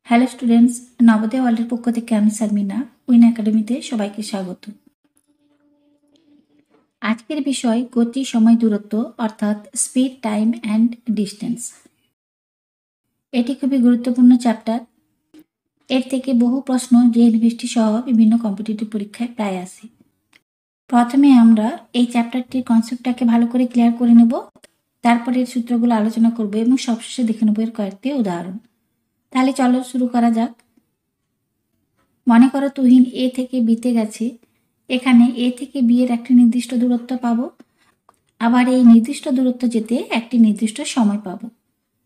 Hello students, Navodaya ওয়ার্ল্ডের পক্ষ থেকে আমি সালমিনা উইন একাডেমিতে সবাইকে স্বাগত। আজকের বিষয় গতি, সময়, দূরত্ব অর্থাৎ স্পিড, টাইম অ্যান্ড ডিস্টেন্স। এটি খুবই গুরুত্বপূর্ণ চ্যাপ্টার। এর থেকে বহু প্রশ্ন জেএলভিএসটি সহ বিভিন্ন কম্পিটিটিভ পরীক্ষায় প্রায় আসে। প্রথমে আমরা এই চ্যাপ্টারটির কনসেপ্টটাকে ভালো করে ক্লিয়ার করে নেব, তারপরে এর সূত্রগুলো আলোচনা করব এবং সবশেষে দেখে নেব এর কয়েকটি উদাহরণ। তাহলে চলো শুরু করা যাক। মনে করো তুহিন এ থেকে বিতে গেছে। এখানে এ থেকে বি এর একটি নির্দিষ্ট দূরত্ব পাবো, আবার এই নির্দিষ্ট দূরত্ব যেতে একটি নির্দিষ্ট সময় পাবো।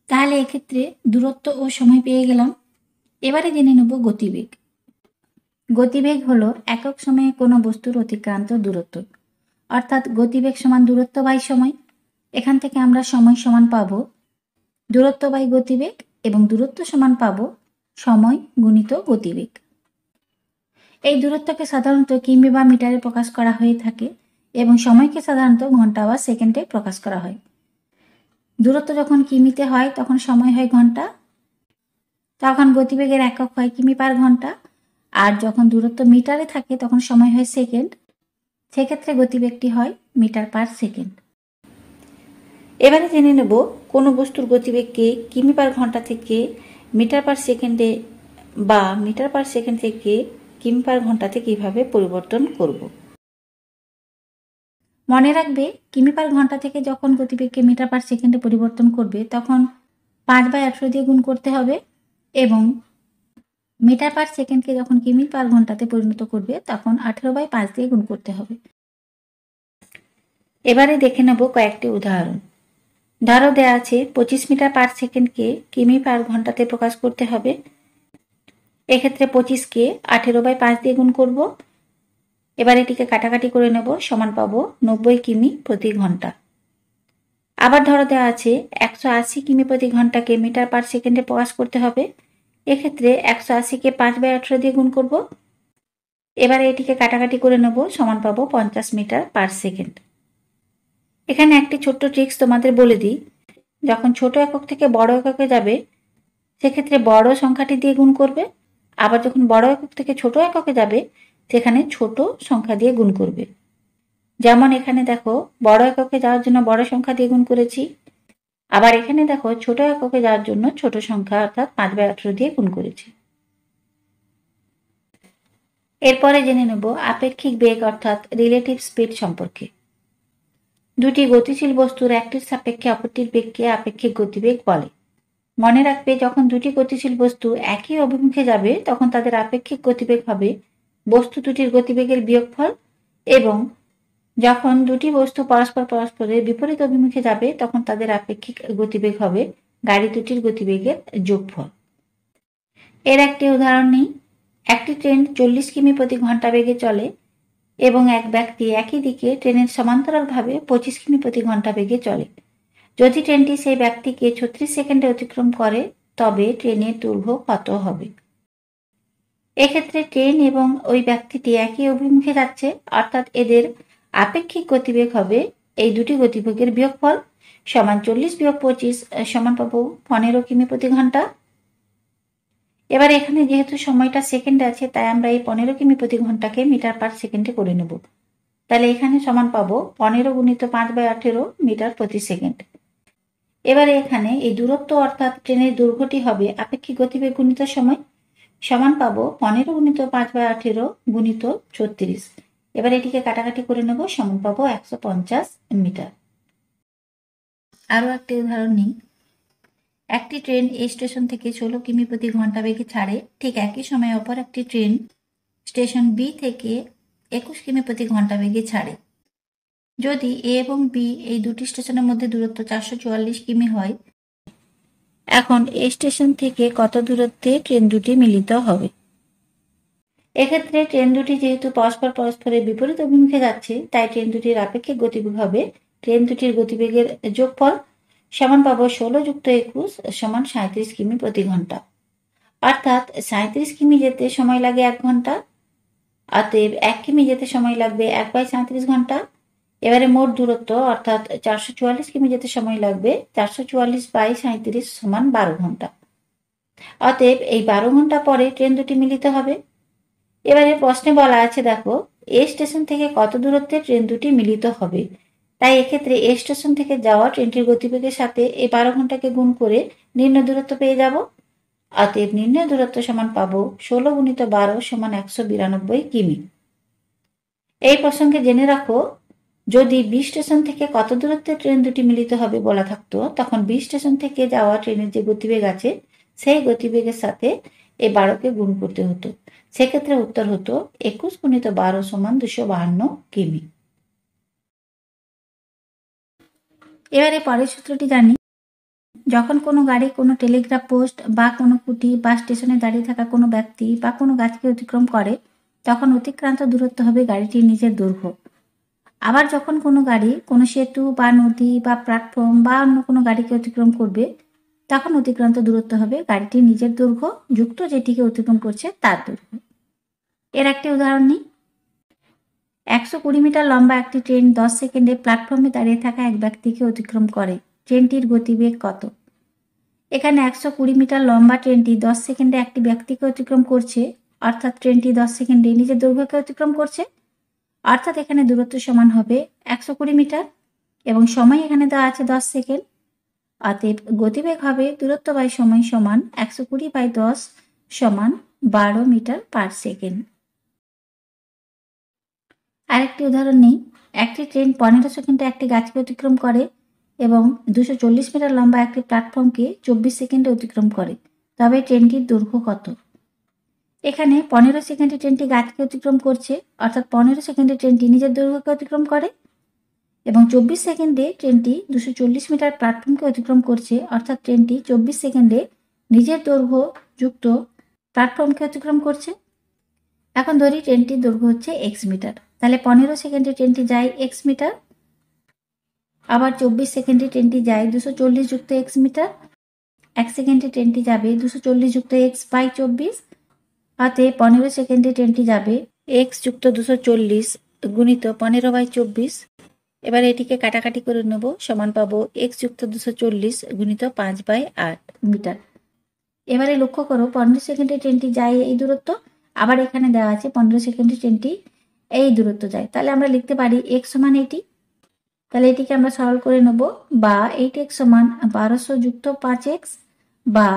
তাহলে এক্ষেত্রে দূরত্ব ও সময় পেয়ে গেলাম। এবারে জেনে নেব গতিবেগ। গতিবেগ হলো একক সময়ে কোনো বস্তুর অতিক্রান্ত দূরত্ব, অর্থাৎ গতিবেগ সমান দূরত্ব বাই সময়। এখান থেকে আমরা সময় সমান পাবো দূরত্ব বাই গতিবেগ এবং দূরত্ব সমান পাবো সময় গুণিত গতিবেগ। এই দূরত্বকে সাধারণত কিমি বা মিটারে প্রকাশ করা হয়ে থাকে এবং সময়কে সাধারণত ঘন্টা বা সেকেন্ডে প্রকাশ করা হয়। দূরত্ব যখন কিমিতে হয় তখন সময় হয় ঘন্টা, তখন গতিবেগের একক হয় কিমি পার ঘন্টা। আর যখন দূরত্ব মিটারে থাকে তখন সময় হয় সেকেন্ড, সেক্ষেত্রে গতিবেগটি হয় মিটার পার সেকেন্ড। এবারে জেনে নেব কোনো বস্তুর গতিবেগকে কিমি পার ঘন্টা থেকে মিটার পার সেকেন্ডে বা মিটার পার সেকেন্ড থেকে কিমি পার ঘন্টাতে কিভাবে পরিবর্তন করব। মনে রাখবে, কিমি পার ঘন্টা থেকে যখন গতিবেগকে মিটার পার সেকেন্ডে পরিবর্তন করবে তখন 5/18 দিয়ে গুণ করতে হবে এবং মিটার পার সেকেন্ডকে যখন কিমি পার ঘন্টাতে পরিণত করবে তখন 18/5 দিয়ে গুণ করতে হবে। এবারে দেখে নেব কয়েকটি উদাহরণ। ধরো দেয়া আছে 25 মিটার পার সেকেন্ডকে কিমি পার ঘন্টাতে প্রকাশ করতে হবে। এক্ষেত্রে 25কে 18/5 দিয়ে গুণ করব। এবার এটিকে কাটাকাটি করে নেব, সমান পাবো 90 কিমি প্রতি ঘন্টা। আবার ধরো দেওয়া আছে 180 কিমি প্রতি ঘন্টাকে মিটার পার সেকেন্ডে প্রকাশ করতে হবে। এক্ষেত্রে 180কে 5/18 দিয়ে গুণ করব। এবারে এটিকে কাটাকাটি করে নেব, সমান পাবো 50 মিটার পার সেকেন্ড। এখানে একটি ছোট্ট ট্রিক্স তোমাদের বলে দিই। যখন ছোট একক থেকে বড় এককে যাবে সেক্ষেত্রে বড় সংখ্যাটি দিয়ে গুণ করবে, আবার যখন বড় একক থেকে ছোট এককে যাবে সেখানে ছোট সংখ্যা দিয়ে গুণ করবে। যেমন এখানে দেখো বড় এককে যাওয়ার জন্য বড় সংখ্যা দিয়ে গুণ করেছি, আবার এখানে দেখো ছোট এককে যাওয়ার জন্য ছোট সংখ্যা অর্থাৎ 5/18 দিয়ে গুণ করেছি। এরপরে জেনে নেব আপেক্ষিক বেগ অর্থাৎ রিলেটিভ স্পিড সম্পর্কে। দুটি গতিশীল বস্তুর একটির সাপেক্ষে অপরটির বেগকে আপেক্ষিক গতিবেগ বলে। মনে রাখবে, যখন দুটি গতিশীল বস্তু একই অভিমুখে যাবে তখন তাদের আপেক্ষিক গতিবেগ হবে বস্তু দুটির গতিবেগের বিয়োগফল, এবং যখন দুটি বস্তু পরস্পরের বিপরীত অভিমুখে যাবে তখন তাদের আপেক্ষিক গতিবেগ হবে গাড়ি দুটির গতিবেগের যোগফল। এর একটি উদাহরণ নিই। একটি ট্রেন 40 কিমি প্রতি ঘন্টা বেগে চলে এবং এক ব্যক্তি একই দিকে ট্রেনের সমান্তরালভাবে 25 কিমি প্রতি ঘন্টা বেগে চলে। যদি ট্রেনটি সেই ব্যক্তিকে 36 সেকেন্ডে অতিক্রম করে তবে ট্রেনের দৈর্ঘ্য কত হবে? এক্ষেত্রে ট্রেন এবং ওই ব্যক্তিটি একই অভিমুখে যাচ্ছে, অর্থাৎ এদের আপেক্ষিক গতিবেগ হবে এই দুটি গতিবেগের বিয়োগফল, সমান 40 বিয়োগ 25 সমান পাবো 15 কিমি প্রতি ঘন্টা। এবার এখানে যেহেতু সময়টা সেকেন্ডে আছে তাই আমরা এই 15 কিমি প্রতি ঘন্টাকে মিটার পার সেকেন্ডে করে নেব। তাহলে এখানে সমান পাবো 15 গুণিত 5/18 মিটার প্রতি সেকেন্ড। এবারে এখানে এই দূরত্ব অর্থাৎ ট্রেনের দৈর্ঘ্যটি হবে আপেক্ষিক গতিবেগ গুণিত সময়, সমান পাবো 15 গুণিত 5/18 গুণিত 36। এবার এটিকে কাটাকাটি করে নেব, সমান পাবো 150 মিটার। আরও একটি উদাহরণ নিই। একটি ট্রেন এই স্টেশন থেকে 16 কিমি প্রতি ঘন্টা বেগে ছাড়ে। ঠিক একই সময়ে অপর একটি ট্রেন স্টেশন বি থেকে 21 কিমি প্রতি ঘন্টা বেগে ছাড়ে। যদি এ এবং বি এই দুটি স্টেশনের মধ্যে দূরত্ব 444 কিমি হয়, এখন এ স্টেশন থেকে কত দূরত্বে ট্রেন দুটি মিলিত হবে? এক্ষেত্রে ট্রেন দুটি যেহেতু পরস্পরের বিপরীত অভিমুখে যাচ্ছে তাই ট্রেন দুটির আপেক্ষিক গতিবেগ হবে ট্রেন দুটির গতিবেগের যোগফল, সমান পাবো 16 যুক্ত 21 সমান 37 কিমি প্রতি ঘন্টা। অর্থাৎ 37 কিমি যেতে সময় লাগে 1 ঘন্টা, অতএব 1 কিমি যেতে সময় লাগবে 1/37 ঘন্টা। এবারে মোট দূরত্ব অর্থাৎ 444 কিমি যেতে সময় লাগবে 444/37 সমান 12 ঘন্টা। অতএব এই 12 ঘন্টা পরে ট্রেন দুটি মিলিত হবে। এবারে প্রশ্নে বলা আছে, দেখো এ স্টেশন থেকে কত দূরত্বে ট্রেন দুটি মিলিত হবে। তাই এক্ষেত্রে এ স্টেশন থেকে যাওয়া ট্রেনটির গতিবেগের সাথে এই 12 ঘন্টাকে গুণ করে নির্ণয় দূরত্ব পেয়ে যাব। অতএব নির্ণয় দূরত্ব সমান পাবো 16 গুণিত 12 সমান 192 কিমি। এই প্রসঙ্গে জেনে রাখো, যদি বি স্টেশন থেকে কত দূরত্বে ট্রেন দুটি মিলিত হবে বলা থাকতো, তখন বি স্টেশন থেকে যাওয়া ট্রেনের যে গতিবেগ আছে সেই গতিবেগের সাথে এই 12কে গুণ করতে হতো। সেক্ষেত্রে উত্তর হতো 21 গুণিত 12 সমান 252 কিমি। এবারে পরের সূত্রটি জানি। যখন কোনো গাড়ি কোনো টেলিগ্রাফ পোস্ট বা কোনো কুটি বা স্টেশনে দাঁড়িয়ে থাকা কোনো ব্যক্তি বা কোনো গাছকে অতিক্রম করে, তখন অতিক্রান্ত দূরত্ব হবে গাড়িটির নিজের দৈর্ঘ্য। আবার যখন কোনো গাড়ি কোনো সেতু বা নদী বা প্ল্যাটফর্ম বা অন্য কোনো গাড়িকে অতিক্রম করবে, তখন অতিক্রান্ত দূরত্ব হবে গাড়িটির নিজের দৈর্ঘ্য যুক্ত যেটিকে অতিক্রম করছে তার দৈর্ঘ্য। এর একটি উদাহরণ নিই। 120 মিটার লম্বা একটি ট্রেন 10 সেকেন্ডে প্ল্যাটফর্মে দাঁড়িয়ে থাকা এক ব্যক্তিকে অতিক্রম করে। ট্রেনটির গতিবেগ কত? এখানে 120 মিটার লম্বা ট্রেনটি 10 সেকেন্ডে একটি ব্যক্তিকে অতিক্রম করছে, অর্থাৎ ট্রেনটি 10 সেকেন্ডে নিজের দৈর্ঘ্যকে অতিক্রম করছে, অর্থাৎ এখানে দূরত্ব সমান হবে 120 মিটার এবং সময় এখানে দেওয়া আছে 10 সেকেন্ড। অতএব গতিবেগ হবে দূরত্ব বাই সময় সমান 120/10 সমান 12 মিটার পার সেকেন্ড। আরেকটি উদাহরণ নেই। একটি ট্রেন 15 সেকেন্ডে একটি গাছকে অতিক্রম করে এবং 240 মিটার লম্বা একটি প্ল্যাটফর্মকে 24 সেকেন্ডে অতিক্রম করে, তবে ট্রেনটির দৈর্ঘ্য কত? এখানে 15 সেকেন্ডে ট্রেনটি গাছকে অতিক্রম করছে, অর্থাৎ 15 সেকেন্ডে ট্রেনটি নিজের দৈর্ঘ্যকে অতিক্রম করে, এবং 24 সেকেন্ডে ট্রেনটি 240 মিটার প্ল্যাটফর্মকে অতিক্রম করছে, অর্থাৎ ট্রেনটি 24 সেকেন্ডে নিজের দৈর্ঘ্য যুক্ত প্ল্যাটফর্মকে অতিক্রম করছে। এখন ধরি ট্রেনটির দৈর্ঘ্য হচ্ছে এক্স মিটার, তাহলে 15 সেকেন্ডে ট্রেনটি যায় এক্স মিটার, আবার 24 সেকেন্ডে ট্রেনটি যায় 240 যুক্ত এক্স মিটার, 1 সেকেন্ডে ট্রেনটি যাবে 240 যুক্ত এক্স বাই 24, অতএব 15 সেকেন্ডে ট্রেনটি যাবে এক্স যুক্ত 240 গুণিত 15/24। এবার এটিকে কাটাকাটি করে নেব, সমান পাবো এক্স যুক্ত 240 গুণিত 5/8 মিটার। এবারে লক্ষ্য করো 15 সেকেন্ডে ট্রেনটি যায় এই দূরত্ব, আবার এখানে দেওয়া আছে 15 সেকেন্ডে ট্রেনটি এই দূরত্ব যায়, তাহলে আমরা লিখতে পারি এক্স সমান এটি। তাহলে এটিকে আমরা সরল করে নেব, বা 8x সমান 1200 যুক্ত 5x, বা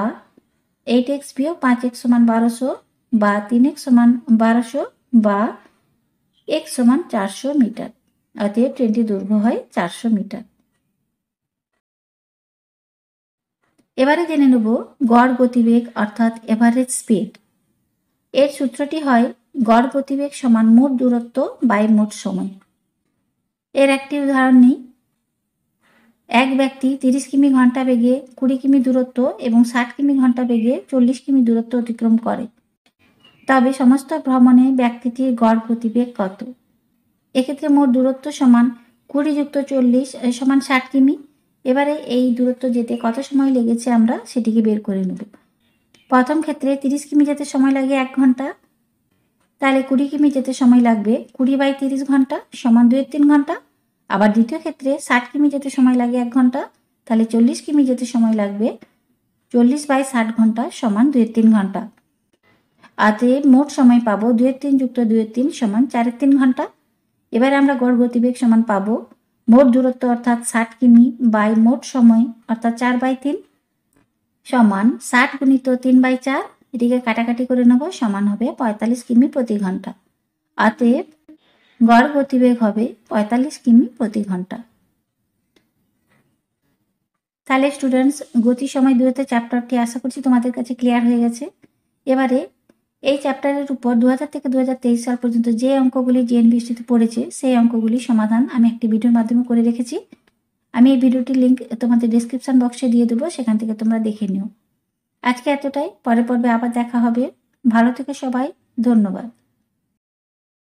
8x বিয়োগ 5x সমান 1200, বা 3x সমান 1200, বা x সমান 400 মিটার। অতএব ট্রেনটির দৈর্ঘ্য হয় 400 মিটার। এবারে জেনে নেব গড় গতিবেগ অর্থাৎ এভারেজ স্পিড। এর সূত্রটি হয় গড় গতিবেগ সমান মোট দূরত্ব বাই মোট সময়। এর একটি উদাহরণ নিই। এক ব্যক্তি 30 কিমি ঘন্টা বেগে 20 কিমি দূরত্ব এবং 60 কিমি ঘন্টা বেগে 40 কিমি দূরত্ব অতিক্রম করে, তবে সমস্ত ভ্রমণে ব্যক্তিটির গড় গতিবেগ কত? এক্ষেত্রে মোট দূরত্ব সমান 20 যুক্ত 40 সমান 60 কিমি। এবারে এই দূরত্ব যেতে কত সময় লেগেছে আমরা সেটিকে বের করে নেব। প্রথম ক্ষেত্রে 30 কিমি যেতে সময় লাগে 1 ঘন্টা, তাহলে 20 কিমি যেতে সময় লাগবে 20/30 ঘন্টা সমান 2-3 ঘন্টা। আবার দ্বিতীয় ক্ষেত্রে 60 কিমি যেতে সময় লাগে 1 ঘন্টা, তাহলে 40 কিমি যেতে সময় লাগবে 40/60 ঘন্টা সমান 2-3 ঘন্টা। অতএব মোট সময় পাবো 2-3 যুক্ত 2-3 সমান 4-3 ঘন্টা। এবারে আমরা গড় গতিবেগ সমান পাবো মোট দূরত্ব অর্থাৎ 60 কিমি বাই মোট সময় অর্থাৎ 4/3 সমান 60 গুণিত 3/4। এটিকে কাটাকাটি করে নেব, সমান হবে 45 কিমি প্রতি ঘন্টা। অতএব গড় গতিবেগ হবে 45 কিমি প্রতি ঘন্টা। তাহলে স্টুডেন্টস, গতি সময় দূরত্বের চ্যাপ্টারটি আশা করছি তোমাদের কাছে ক্লিয়ার হয়ে গেছে। এবারে এই চ্যাপ্টারের উপর 2000 থেকে 2023 সাল পর্যন্ত যে অঙ্কগুলি জিএনবিএসটিতে পড়েছে সেই অঙ্কগুলি সমাধান আমি একটি ভিডিওর মাধ্যমে করে রেখেছি। আমি এই ভিডিওটির লিঙ্ক তোমাদের ডেসক্রিপশন বক্সে দিয়ে দেবো, সেখান থেকে তোমরা দেখে নিও। আজকে এতটাই, পরের পর্বে আবার দেখা হবে। ভালো থেকো সবাই, ধন্যবাদ।